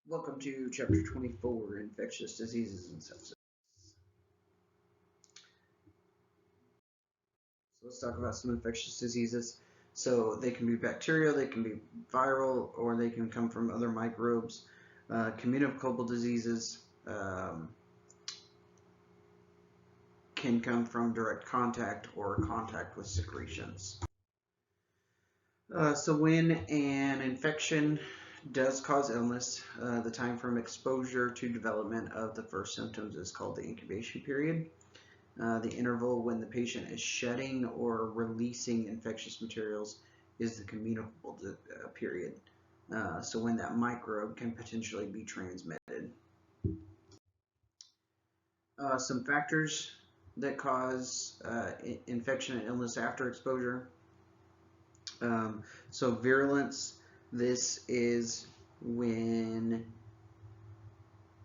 Welcome to Chapter 24, Infectious Diseases and Sepsis. So let's talk about some infectious diseases. So they can be bacterial, they can be viral, or they can come from other microbes. Communicable diseases can come from direct contact or contact with secretions. So when an infection does cause illness, the time from exposure to development of the first symptoms is called the incubation period. The interval when the patient is shedding or releasing infectious materials is the communicable period. So when that microbe can potentially be transmitted. Some factors that cause infection and illness after exposure. So virulence, this is when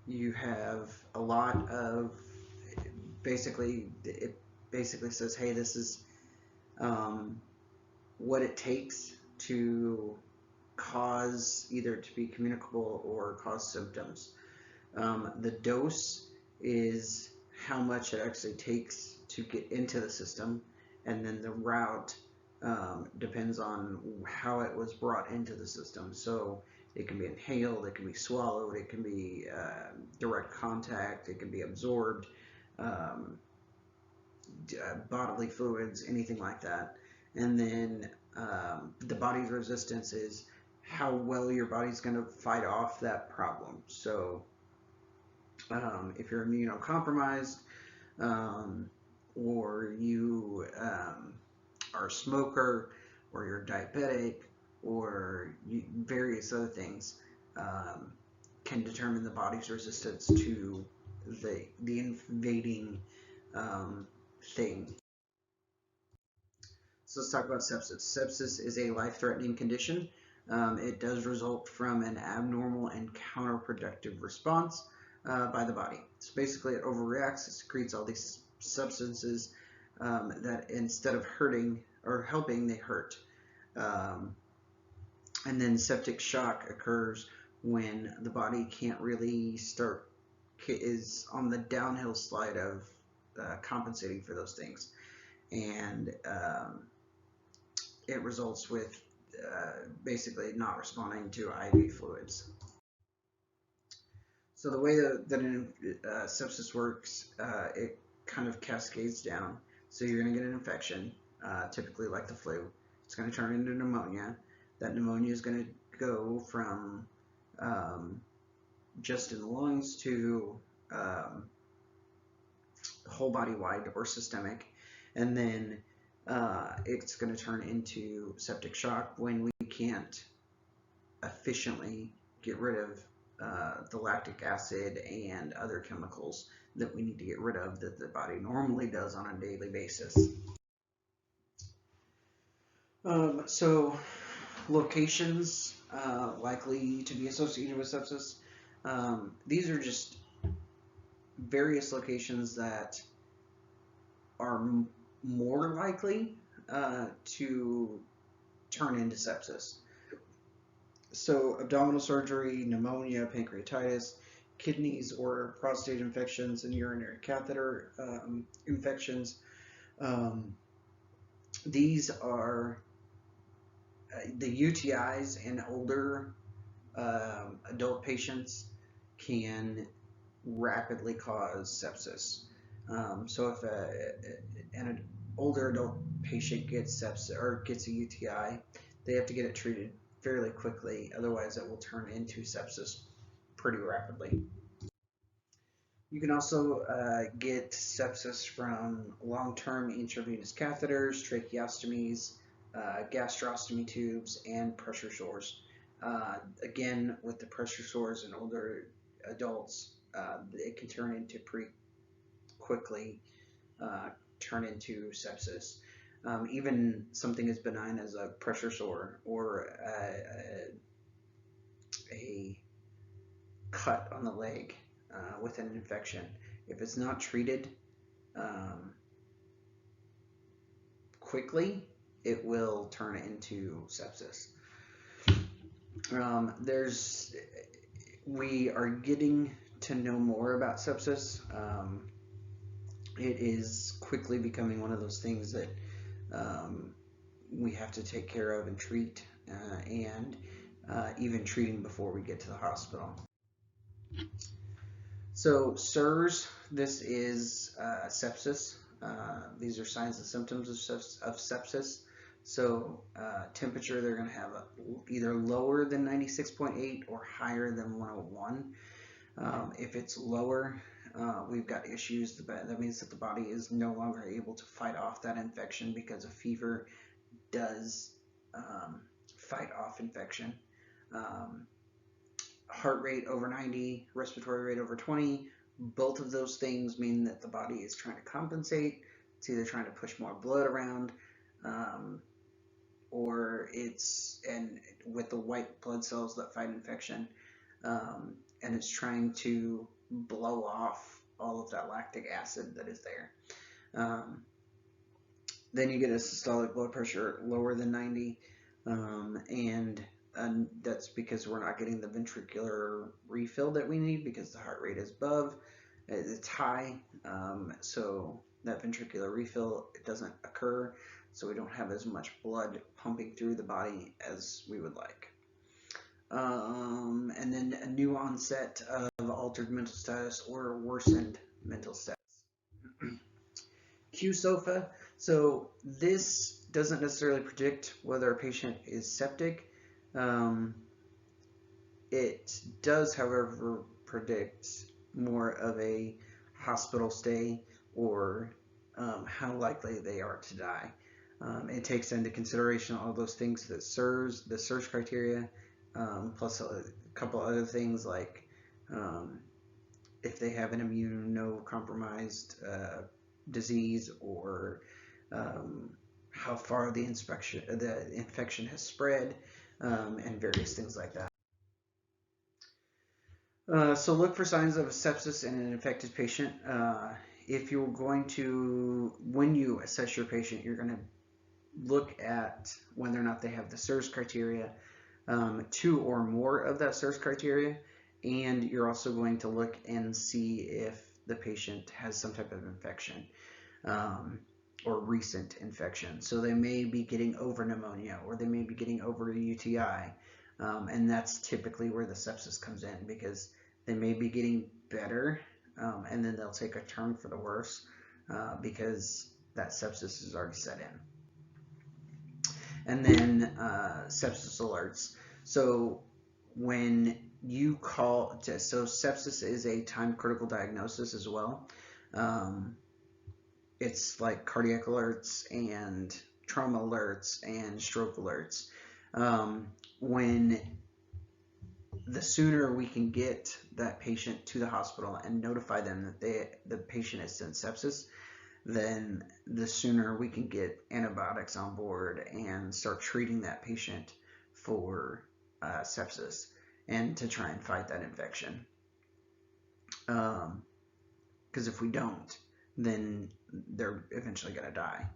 you have a lot of, it basically says, hey, this is what it takes to cause either to be communicable or cause symptoms. The dose is how much it actually takes to get into the system, and then the route depends on how it was brought into the system. So it can be inhaled, it can be swallowed, it can be direct contact, it can be absorbed, bodily fluids, anything like that. And then the body's resistance is how well your body's going to fight off that problem. So if you're immunocompromised, or you are a smoker, or you're diabetic, or various other things, can determine the body's resistance to the invading thing. So let's talk about sepsis. Sepsis is a life-threatening condition. It does result from an abnormal and counterproductive response by the body. So basically, it overreacts. It secretes all these substances that instead of hurting or helping, they hurt. And then septic shock occurs when the body can't really is on the downhill slide of compensating for those things. And it results with basically not responding to IV fluids. So the way that sepsis works, it kind of cascades down. So you're going to get an infection, typically like the flu. It's going to turn into pneumonia. That pneumonia is going to go from just in the lungs to whole body wide or systemic, and then it's going to turn into septic shock when we can't efficiently get rid of the lactic acid and other chemicals that we need to get rid of that the body normally does on a daily basis. So locations likely to be associated with sepsis. These are just various locations that are more likely to turn into sepsis. So abdominal surgery, pneumonia, pancreatitis, kidneys or prostate infections, and urinary catheter infections. These are the UTIs in older adult patients can rapidly cause sepsis. So if an older adult patient gets sepsis or gets a UTI, they have to get it treated fairly quickly, otherwise it will turn into sepsis pretty rapidly. You can also get sepsis from long-term intravenous catheters, tracheostomies, gastrostomy tubes, and pressure sores. Again, with the pressure sores in older adults, it can turn into pretty quickly turn into sepsis. Even something as benign as a pressure sore or a cut on the leg with an infection, if it's not treated quickly, it will turn into sepsis. we are getting to know more about sepsis. It is quickly becoming one of those things that um, we have to take care of and treat, and even treating before we get to the hospital. So SIRS, this is sepsis. These are signs and symptoms of sepsis. So temperature, they're going to have either lower than 96.8 or higher than 101. If it's lower, we've got issues. That means that the body is no longer able to fight off that infection, because a fever does fight off infection. Heart rate over 90, respiratory rate over 20, both of those things mean that the body is trying to compensate. It's either trying to push more blood around, or and with the white blood cells that fight infection, and it's trying to blow off all of that lactic acid that is there. Then you get a systolic blood pressure lower than 90, and that's because we're not getting the ventricular refill that we need, because the heart rate is above, it's high, so that ventricular refill, it doesn't occur, so we don't have as much blood pumping through the body as we would like. And then a new onset of altered mental status or worsened mental status. QSOFA. So this doesn't necessarily predict whether a patient is septic. It does, however, predict more of a hospital stay, or how likely they are to die. It takes into consideration all those things that the SIRS criteria, plus a couple other things like if they have an immunocompromised disease, or how far the infection has spread, and various things like that. So look for signs of sepsis in an infected patient. If you're going to, when you assess your patient, you're going to look at whether or not they have the SIRS criteria, 2 or more of that SIRS criteria, and you're also going to look and see if the patient has some type of infection, or recent infection. So they may be getting over pneumonia, or they may be getting over a UTI, and that's typically where the sepsis comes in, because they may be getting better, and then they'll take a turn for the worse, because that sepsis is already set in. And then sepsis alerts. So when you call, so sepsis is a time critical diagnosis as well. It's like cardiac alerts and trauma alerts and stroke alerts. When the sooner we can get that patient to the hospital and notify them that the patient is in sepsis, then the sooner we can get antibiotics on board and start treating that patient for sepsis, and to try and fight that infection. Because if we don't, then they're eventually going to die.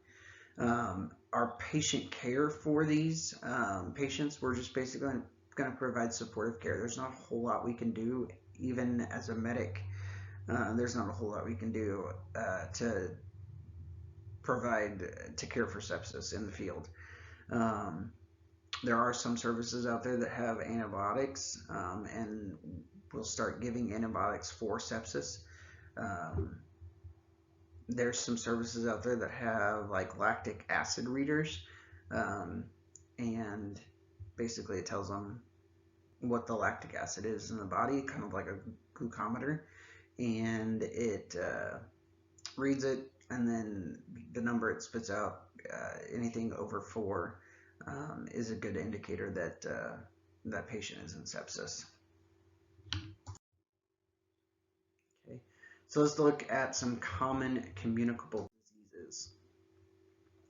Our patient care for these patients, we're just basically going to provide supportive care. There's not a whole lot we can do, even as a medic. There's not a whole lot we can do to care for sepsis in the field. There are some services out there that have antibiotics, and we'll start giving antibiotics for sepsis. There's some services out there that have like lactic acid readers, and basically it tells them what the lactic acid is in the body, kind of like a glucometer, and it reads it, and then the number it spits out, anything over 4, is a good indicator that that patient is in sepsis. Okay, so let's look at some common communicable diseases.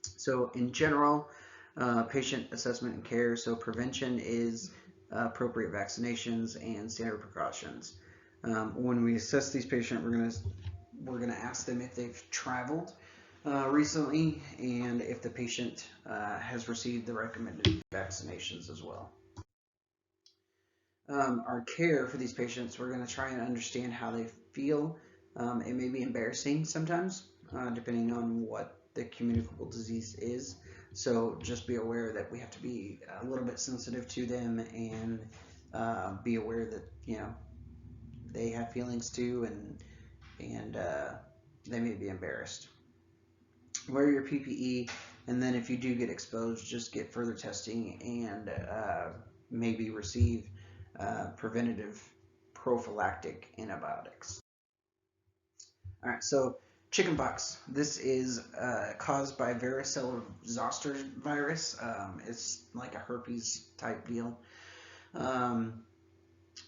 So in general, patient assessment and care, so prevention is appropriate vaccinations and standard precautions. When we assess these patients, we're gonna ask them if they've traveled recently, and if the patient has received the recommended vaccinations as well. Our care for these patients, we're going to try and understand how they feel. It may be embarrassing sometimes, depending on what the communicable disease is. So just be aware that we have to be a little bit sensitive to them and be aware that they have feelings too, and they may be embarrassed. Wear your PPE, and then if you do get exposed, just get further testing and maybe receive preventative prophylactic antibiotics. All right, so chickenpox. This is caused by varicella zoster virus. It's like a herpes type deal.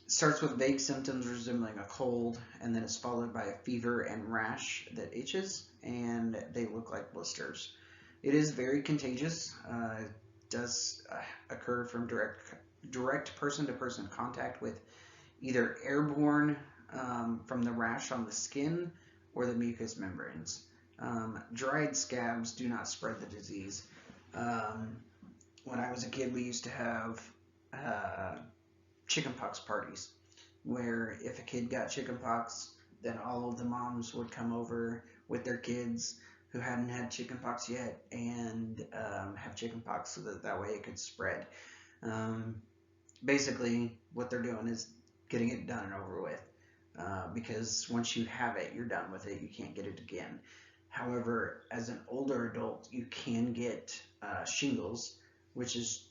Starts with vague symptoms resembling a cold, and then it's followed by a fever and rash that itches, and they look like blisters. It is very contagious. It does occur from direct person-to-person contact with either airborne from the rash on the skin or the mucous membranes. Dried scabs do not spread the disease. When I was a kid, we used to have chickenpox parties where if a kid got chickenpox, then all of the moms would come over with their kids who hadn't had chickenpox yet and have chickenpox so that way it could spread. Basically, what they're doing is getting it done and over with because once you have it, you're done with it. You can't get it again. However, as an older adult, you can get shingles, which is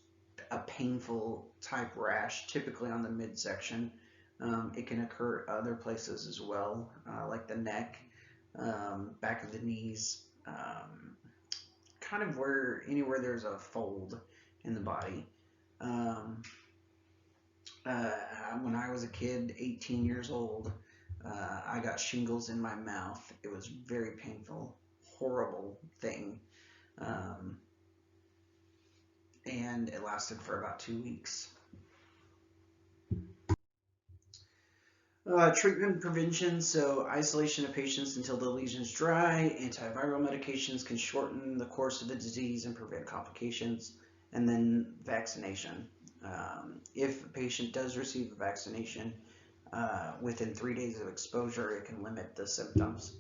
a painful type rash, typically on the midsection. It can occur other places as well, like the neck, back of the knees, kind of anywhere there's a fold in the body. When I was a kid, 18 years old, I got shingles in my mouth. It was very painful, horrible thing. And it lasted for about 2 weeks. Treatment prevention, so isolation of patients until the lesions dry. Antiviral medications can shorten the course of the disease and prevent complications. And then vaccination. If a patient does receive a vaccination, within 3 days of exposure, it can limit the symptoms.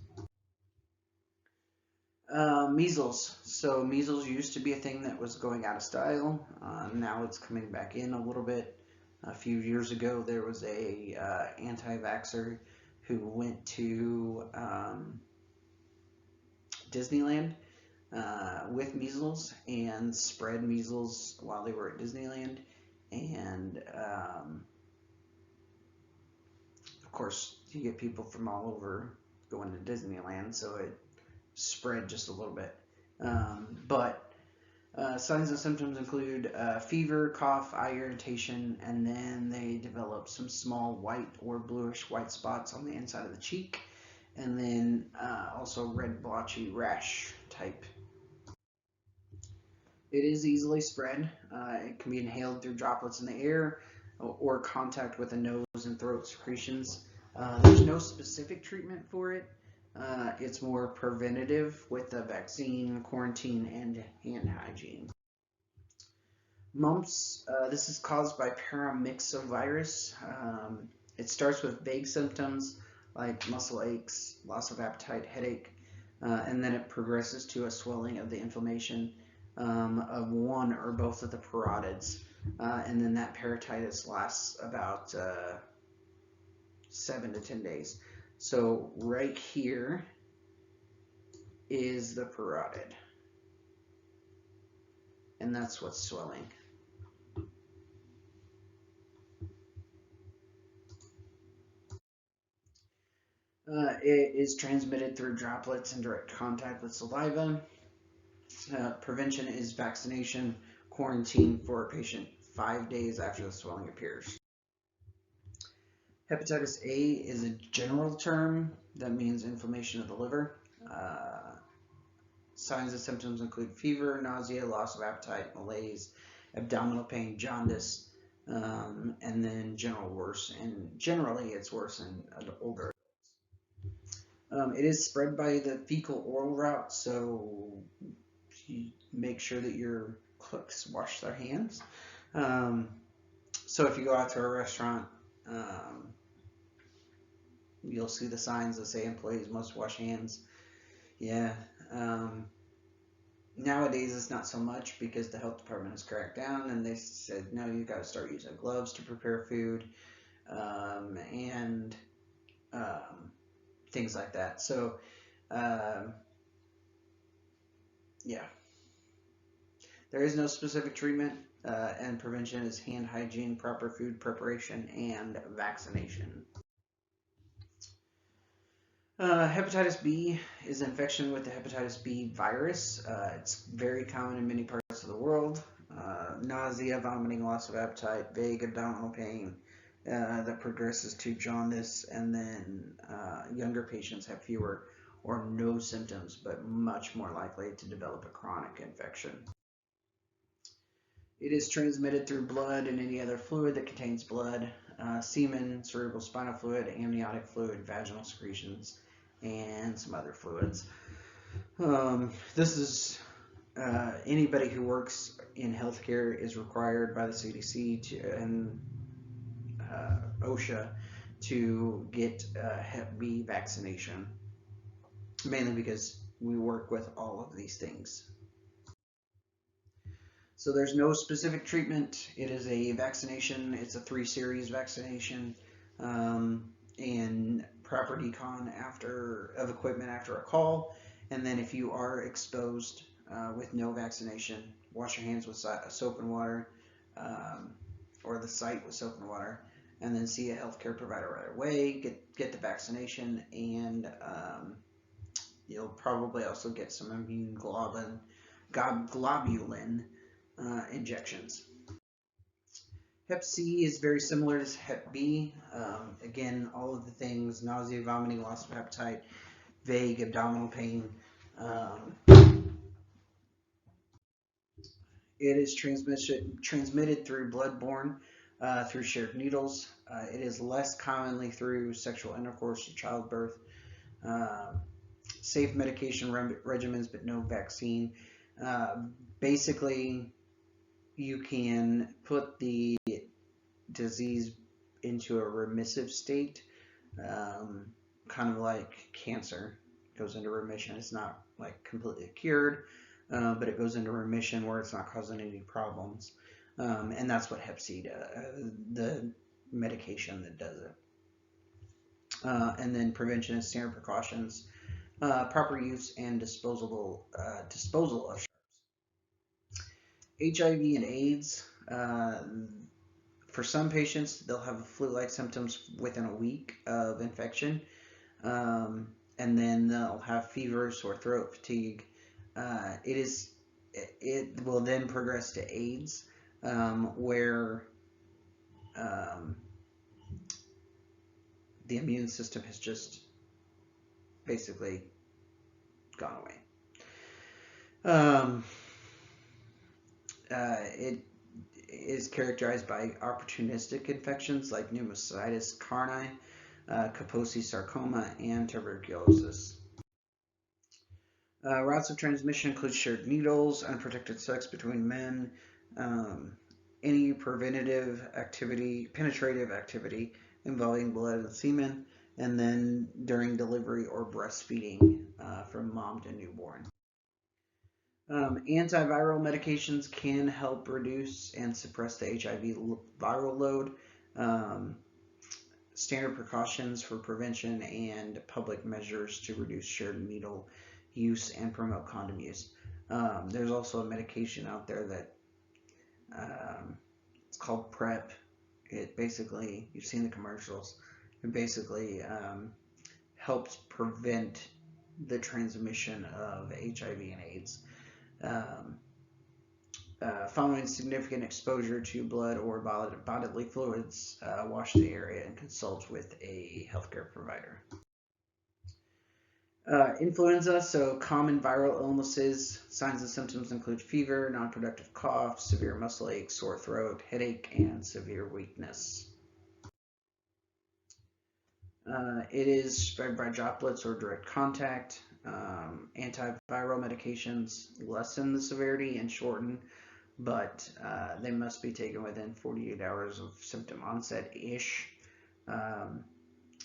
Measles. So measles used to be a thing that was going out of style. Now it's coming back in a little bit. A few years ago, there was a anti-vaxxer who went to Disneyland with measles and spread measles while they were at Disneyland. And of course, you get people from all over going to Disneyland, so it spread just a little bit. But signs and symptoms include fever, cough, eye irritation, and then they develop some small white or bluish white spots on the inside of the cheek, and then also red blotchy rash type. It is easily spread. It can be inhaled through droplets in the air or contact with the nose and throat secretions. There's no specific treatment for it. It's more preventative with the vaccine, quarantine, and hand hygiene. Mumps, this is caused by paramyxovirus. It starts with vague symptoms like muscle aches, loss of appetite, headache, and then it progresses to a swelling of the inflammation of one or both of the parotids. And then that parotitis lasts about 7 to 10 days. So right here is the parotid, and that's what's swelling. It is transmitted through droplets and direct contact with saliva. Prevention is vaccination, quarantine for a patient 5 days after the swelling appears. Hepatitis A is a general term that means inflammation of the liver. Signs and symptoms include fever, nausea, loss of appetite, malaise, abdominal pain, jaundice, and then general worse. And generally, it's worse in older adults. It is spread by the fecal-oral route, so you make sure that your cooks wash their hands. So if you go out to a restaurant, you'll see the signs that say employees must wash hands. Yeah. Um, Nowadays, it's not so much because the health department has cracked down and they said, no, you got to start using gloves to prepare food, and um, things like that. So, um, yeah, there is no specific treatment, and prevention is hand hygiene, proper food preparation, and vaccination. Hepatitis B is infection with the hepatitis B virus. It's very common in many parts of the world. Nausea, vomiting, loss of appetite, vague abdominal pain that progresses to jaundice, and then younger patients have fewer or no symptoms, but much more likely to develop a chronic infection. It is transmitted through blood and any other fluid that contains blood, semen, cerebral spinal fluid, amniotic fluid, vaginal secretions, and some other fluids. This is anybody who works in healthcare is required by the CDC and OSHA to get Hep B vaccination, mainly because we work with all of these things. So there's no specific treatment. It is a vaccination. It's a 3-series vaccination, and proper decon of equipment after a call. And then if you are exposed with no vaccination, wash your hands with soap and water, or the site with soap and water, and then see a healthcare provider right away. Get the vaccination, and you'll probably also get some immune globulin injections. Hep C is very similar to Hep B. Again, all of the things: nausea, vomiting, loss of appetite, vague abdominal pain. It is transmitted through bloodborne, through shared needles. It is less commonly through sexual intercourse or childbirth. Safe medication regimens, but no vaccine. Basically, you can put the disease into a remissive state, kind of like cancer. It goes into remission. It's not like completely cured, but it goes into remission where it's not causing any problems. And that's what Hep C does, the medication that does it. And then prevention and standard precautions, proper use and disposal of sharps. HIV and AIDS. For some patients, they'll have flu-like symptoms within a week of infection, and then they'll have fever, sore throat, fatigue. It will then progress to AIDS, where the immune system has just basically gone away. It is characterized by opportunistic infections like pneumocystis carni, Kaposi sarcoma, and tuberculosis. Routes of transmission include shared needles, unprotected sex between men, any penetrative activity involving blood and semen, and then during delivery or breastfeeding from mom to newborn. Antiviral medications can help reduce and suppress the HIV viral load. Standard precautions for prevention and public measures to reduce shared needle use and promote condom use. There's also a medication out there that it's called PrEP. It basically, you've seen the commercials, it basically helps prevent the transmission of HIV and AIDS. Following significant exposure to blood or bodily fluids, wash the area and consult with a healthcare provider. Influenza, so common viral illnesses. Signs and symptoms include fever, non-productive cough, severe muscle ache, sore throat, headache, and severe weakness. It is spread by droplets or direct contact. Antiviral medications lessen the severity and shorten but they must be taken within 48 hours of symptom onset-ish, um,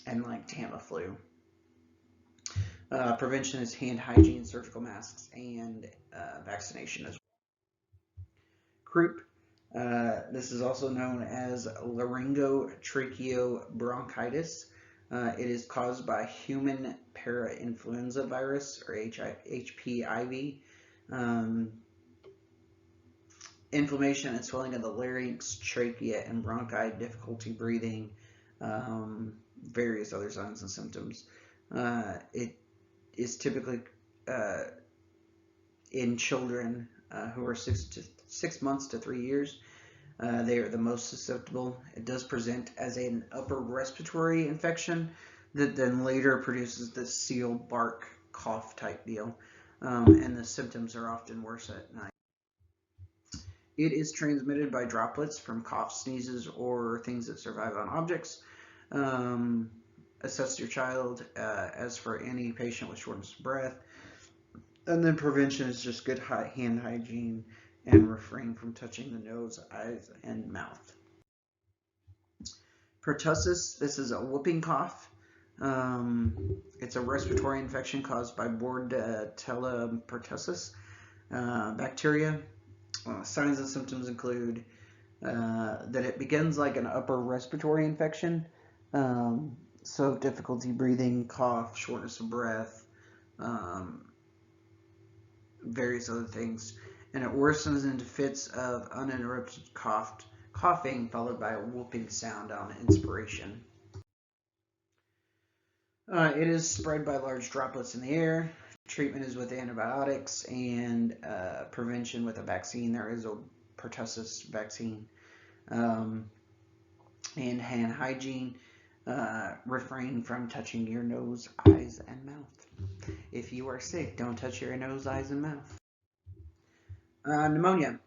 and like Tamiflu. Prevention is hand hygiene, surgical masks, and vaccination as well. Croup. This is also known as laryngotracheobronchitis. It is caused by human parainfluenza virus, or HPIV. Um, Inflammation and swelling of the larynx, trachea, and bronchi, difficulty breathing, various other signs and symptoms. It is typically uh, in children who are 6 months to 3 years. They are the most susceptible. It does present as an upper respiratory infection that then later produces the seal bark cough type deal, and the symptoms are often worse at night. It is transmitted by droplets from cough, sneezes, or things that survive on objects. Um, Assess your child as for any patient with shortness of breath. And then prevention is just good hand hygiene and refrain from touching the nose, eyes, and mouth. Pertussis, this is a whooping cough. It's a respiratory infection caused by Bordetella pertussis bacteria. Signs and symptoms include that it begins like an upper respiratory infection, so difficulty breathing, cough, shortness of breath, various other things, and it worsens into fits of uninterrupted coughing followed by a whooping sound on inspiration. It is spread by large droplets in the air. Treatment is with antibiotics, and prevention with a vaccine. There is a pertussis vaccine. And hand hygiene. Refrain from touching your nose, eyes, and mouth. If you are sick, don't touch your nose, eyes, and mouth. Pneumonia.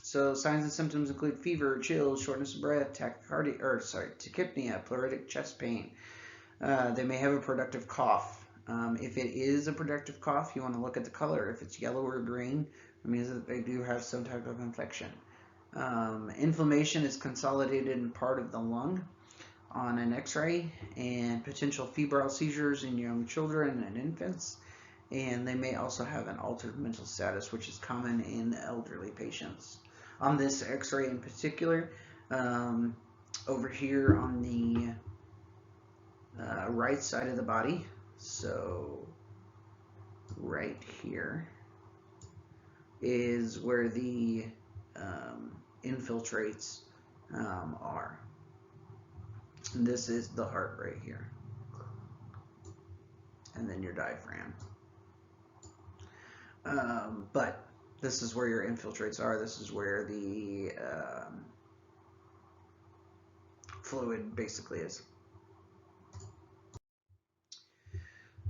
So signs and symptoms include fever, chills, shortness of breath, tachypnea, pleuritic chest pain. They may have a productive cough. If it is a productive cough, you want to look at the color. If it's yellow or green, it means that they do have some type of infection. Inflammation is consolidated in part of the lung on an x-ray, and potential febrile seizures in young children and infants, and they may also have an altered mental status, which is common in elderly patients. On this x-ray in particular, over here on the right side of the body, so right here is where the infiltrates are. And this is the heart right here, and then your diaphragm. But this is where your infiltrates are. This is where the fluid basically is.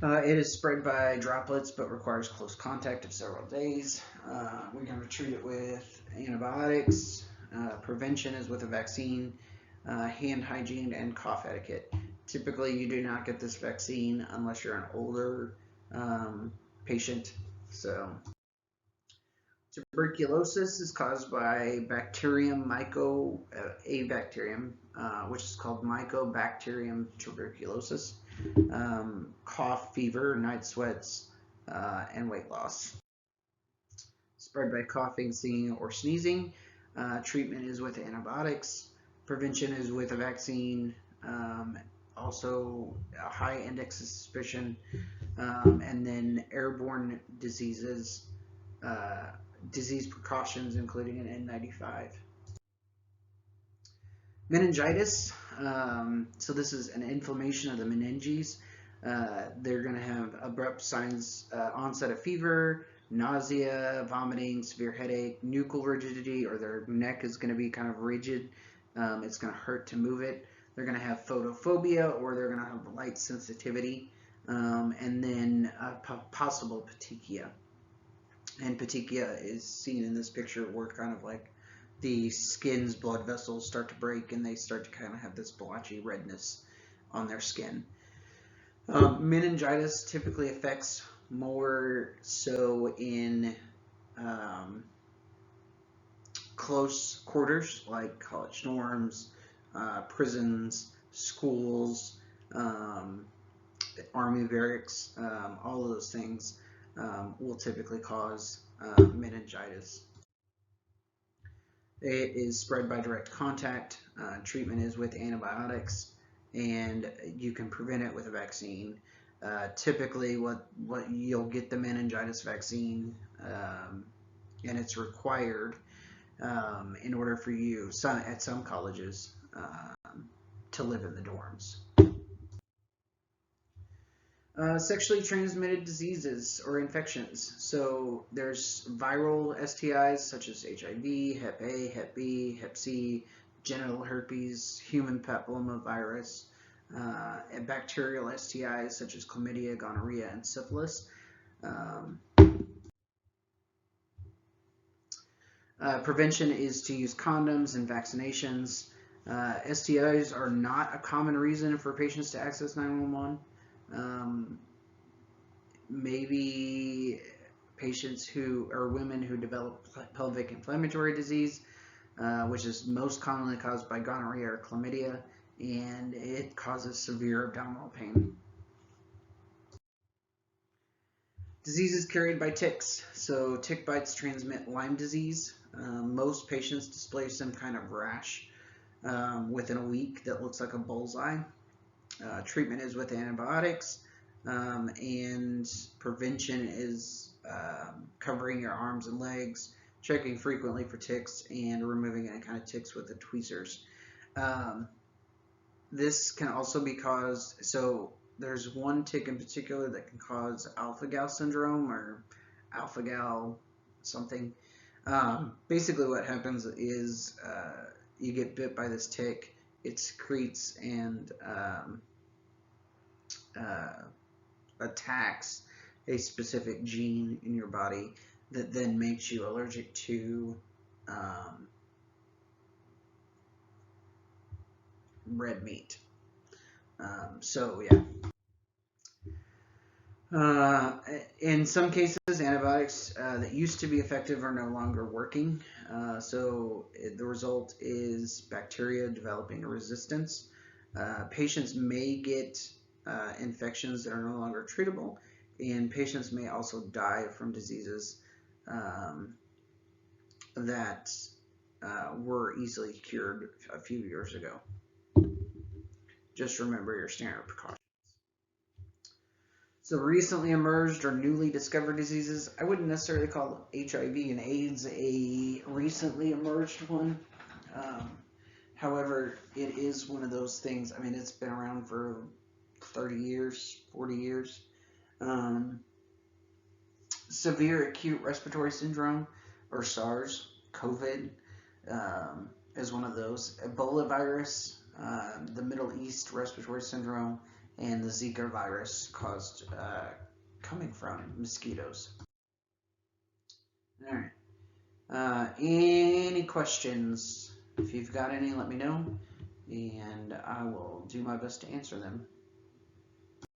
It is spread by droplets, but requires close contact of several days. We're going to treat it with antibiotics. Prevention is with a vaccine, hand hygiene, and cough etiquette. Typically, you do not get this vaccine unless you're an older patient. So, tuberculosis is caused by bacterium a bacterium, which is called Mycobacterium tuberculosis. Cough, fever, night sweats, and weight loss. Spread by coughing, singing, or sneezing. Treatment is with antibiotics. Prevention is with a vaccine. Also, a high index of suspicion. And then airborne diseases, disease precautions, including an N95. Meningitis. So this is an inflammation of the meninges. They're going to have abrupt signs, onset of fever, nausea, vomiting, severe headache, nuchal rigidity, or their neck is going to be kind of rigid. It's going to hurt to move it. They're going to have photophobia, or they're going to have light sensitivity, and then possible petechia. And petechia is seen in this picture where kind of like the skin's blood vessels start to break and they start to kind of have this blotchy redness on their skin. Meningitis typically affects more so in close quarters like college dorms, prisons, schools, army barracks, all of those things will typically cause meningitis. It is spread by direct contact. Treatment is with antibiotics, and you can prevent it with a vaccine. Typically, what you'll get the meningitis vaccine, and it's required in order for you at some colleges to live in the dorms. Sexually transmitted diseases or infections. So there's viral STIs such as HIV, Hep A, Hep B, Hep C, genital herpes, human papillomavirus, and bacterial STIs such as chlamydia, gonorrhea, and syphilis. Prevention is to use condoms and vaccinations. STIs are not a common reason for patients to access 911. Maybe patients who are women who develop pelvic inflammatory disease, which is most commonly caused by gonorrhea or chlamydia, and it causes severe abdominal pain. Diseases carried by ticks. So tick bites transmit Lyme disease. Most patients display some kind of rash within a week that looks like a bullseye. Treatment is with antibiotics, and prevention is covering your arms and legs, checking frequently for ticks, and removing any kind of ticks with the tweezers. This can also be caused, so there's one tick in particular that can cause alpha-gal syndrome or alpha-gal something. Basically what happens is you get bit by this tick, it secretes and attacks a specific gene in your body that then makes you allergic to red meat. So yeah. In some cases, antibiotics that used to be effective are no longer working. So the result is bacteria developing a resistance. Patients may get infections that are no longer treatable, and patients may also die from diseases that were easily cured a few years ago. Just remember your standard precautions. So recently emerged or newly discovered diseases, I wouldn't necessarily call HIV and AIDS a recently emerged one. However, it is one of those things, I mean, it's been around for 30 years, 40 years. Severe acute respiratory syndrome, or SARS, COVID, is one of those. Ebola virus, the Middle East respiratory syndrome, and the Zika virus caused coming from mosquitoes. All right. Any questions? If you've got any, let me know, and I will do my best to answer them.